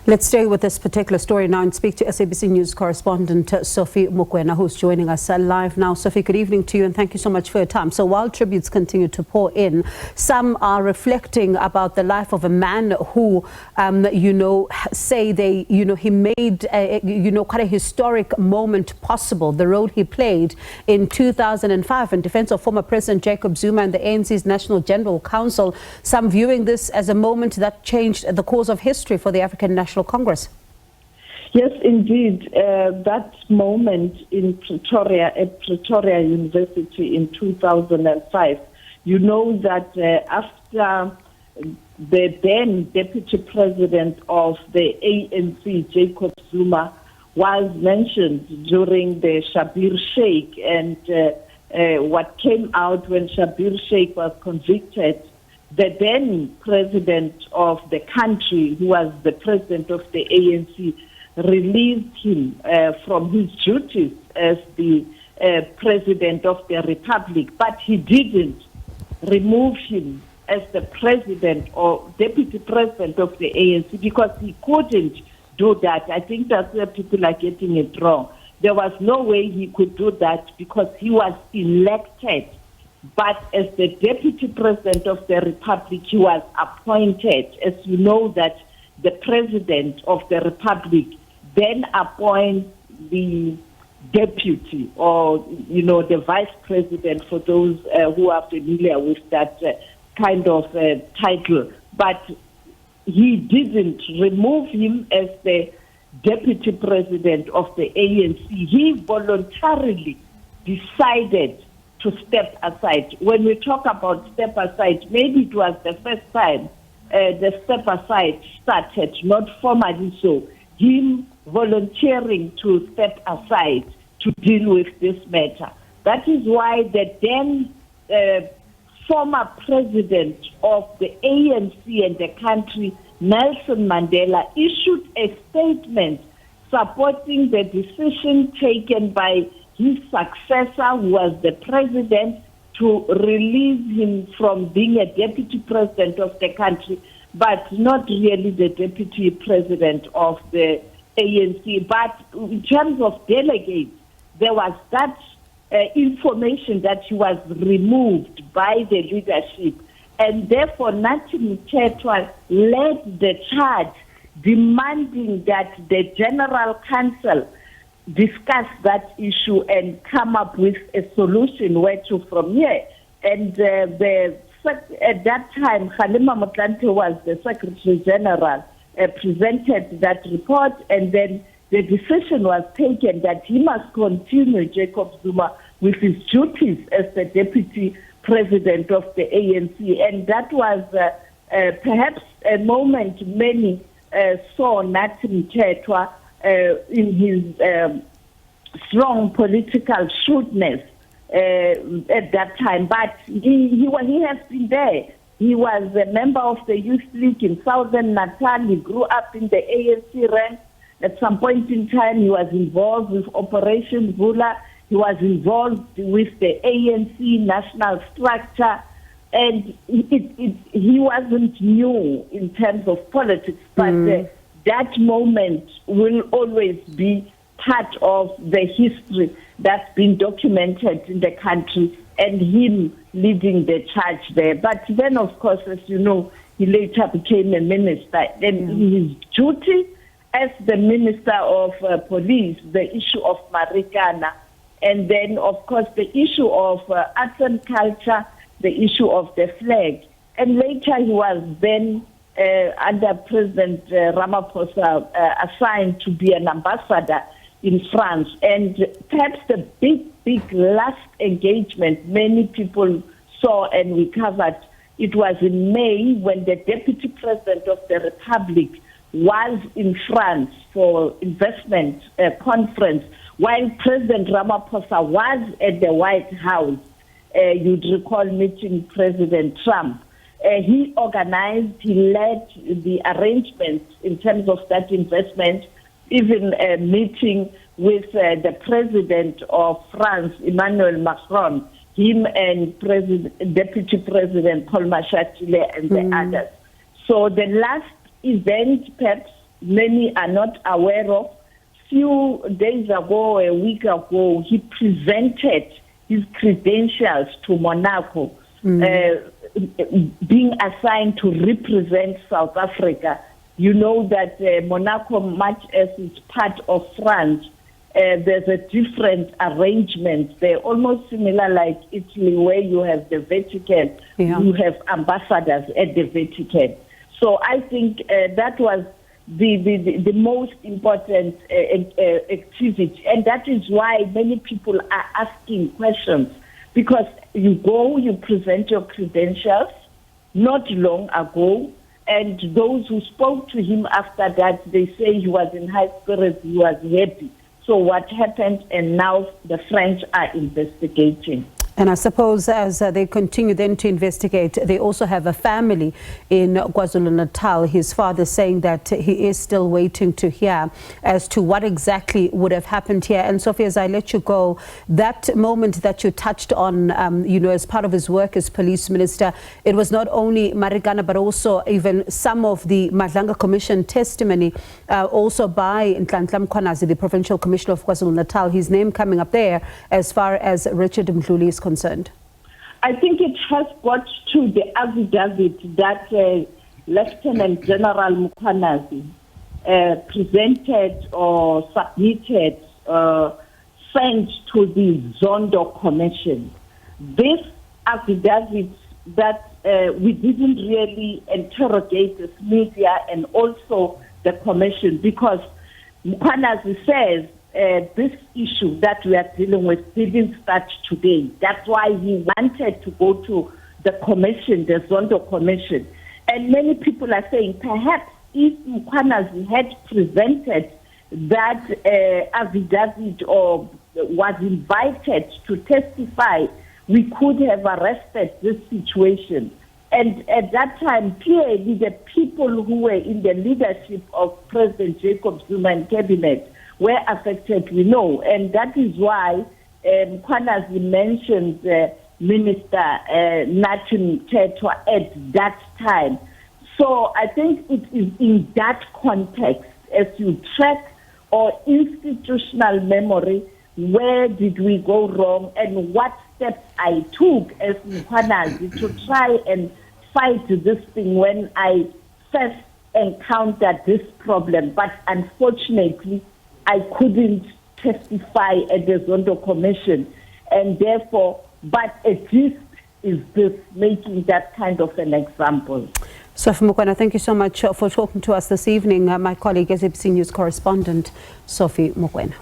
Let's stay with this particular story now and speak to SABC News correspondent Sophie Mokoena, who's joining us live now. Sophie, good evening to you and thank you so much for your time. So while tributes continue to pour in, some are reflecting about the life of a man who, say they, he made, quite a historic moment possible. The role he played in 2005 in defense of former President Jacob Zuma and the ANC's National General Council. Some viewing this as a moment that changed the course of history for the African National Congress. Yes, indeed. That moment in Pretoria, at Pretoria University in 2005, you know that after the then Deputy President of the ANC, Jacob Zuma, was mentioned during the Shabir Sheikh, and what came out when Shabir Sheikh was convicted, the then president of the country, who was the president of the ANC, released him from his duties as the president of the republic, but he didn't remove him as the president or deputy president of the ANC because he couldn't do that. I think that's where people are getting it wrong. There was no way he could do that because he was elected. But as the deputy president of the republic, he was appointed. As you know, that the president of the republic then appoints the deputy, or the vice president, for those who are familiar with that kind of title. But he didn't remove him as the deputy president of the ANC. He voluntarily decided to step aside. When we talk about step aside, maybe it was the first time the step aside started, not formally so. Him volunteering to step aside to deal with this matter. That is why the then former president of the ANC and the country, Nelson Mandela, issued a statement supporting the decision taken by his successor, who was the president, to release him from being a deputy president of the country, but not really the deputy president of the ANC. But in terms of delegates, there was that information that he was removed by the leadership, and therefore Nathi Mthethwa led the charge demanding that the General Council discuss that issue and come up with a solution where to from here. And at that time, Kgalema Motlanthe was the Secretary General, presented that report, and then the decision was taken that he must continue, Jacob Zuma, with his duties as the Deputy President of the ANC. And that was perhaps a moment many saw Nathi Mthethwa in his strong political shrewdness at that time. But he has been there. He was a member of the Youth League in Southern Natal. He grew up in the ANC ranks. At some point in time, he was involved with Operation Vula. He was involved with the ANC national structure. And he wasn't new in terms of politics, but that moment will always be part of the history that's been documented in the country, and him leading the charge there. But then, of course, as you know, he later became a minister. Then his duty as the Minister of Police, the issue of Marikana, and then, of course, the issue of arts and culture, the issue of the flag. And later he was then, under President Ramaphosa, assigned to be an ambassador in France. And perhaps the big last engagement many people saw and we covered, it was in May when the Deputy President of the Republic was in France for investment conference, while President Ramaphosa was at the White House. You'd recall meeting President Trump. He organized, he led the arrangements in terms of that investment, even a meeting with the President of France, Emmanuel Macron, him and Deputy President Paul Mashatile and the others. So the last event, perhaps many are not aware of. Few days ago, a week ago, he presented his credentials to Monaco, being assigned to represent South Africa. You know that Monaco, much as it's part of France, there's a different arrangement. They're almost similar like Italy, where you have the Vatican, you have ambassadors at the Vatican. So I think that was the most important activity, and that is why many people are asking questions, because you go, you present your credentials not long ago, and those who spoke to him after that, they say he was in high spirits, he was happy. So what happened, and now the French are investigating. And I suppose as they continue then to investigate, they also have a family in KwaZulu-Natal. His father saying that he is still waiting to hear as to what exactly would have happened here. And Sophie, as I let you go, that moment that you touched on, as part of his work as police minister, it was not only Marikana, but also even some of the Madlanga Commission testimony, also by Nhlanhla Mkhwanazi, the Provincial Commissioner of KwaZulu-Natal, his name coming up there as far as Richard Mdluli is concerned. I think it has got to the affidavit that Lieutenant General Mkhwanazi presented or submitted, sent to the Zondo Commission. This affidavit that we didn't really interrogate the media and also the commission, because Mkhwanazi says this issue that we are dealing with didn't start today. That's why he wanted to go to the commission, the Zondo Commission. And many people are saying perhaps if Mkhwanazi had presented that affidavit or was invited to testify, we could have arrested this situation. And at that time, clearly the people who were in the leadership of President Jacob Zuma and cabinet were affected, we know. And that is why Mkhwanazi mentioned Minister Nathi Mthethwa at that time. So I think it is in that context, as you track our institutional memory, where did we go wrong and what steps I took as Mkhwanazi to try and fight this thing when I first encountered this problem. But unfortunately, I couldn't testify at the Zondo Commission, and therefore, but at least is this making that kind of an example. Sophie Mokoena, thank you so much for talking to us this evening. My colleague, SABC News correspondent, Sophie Mokoena.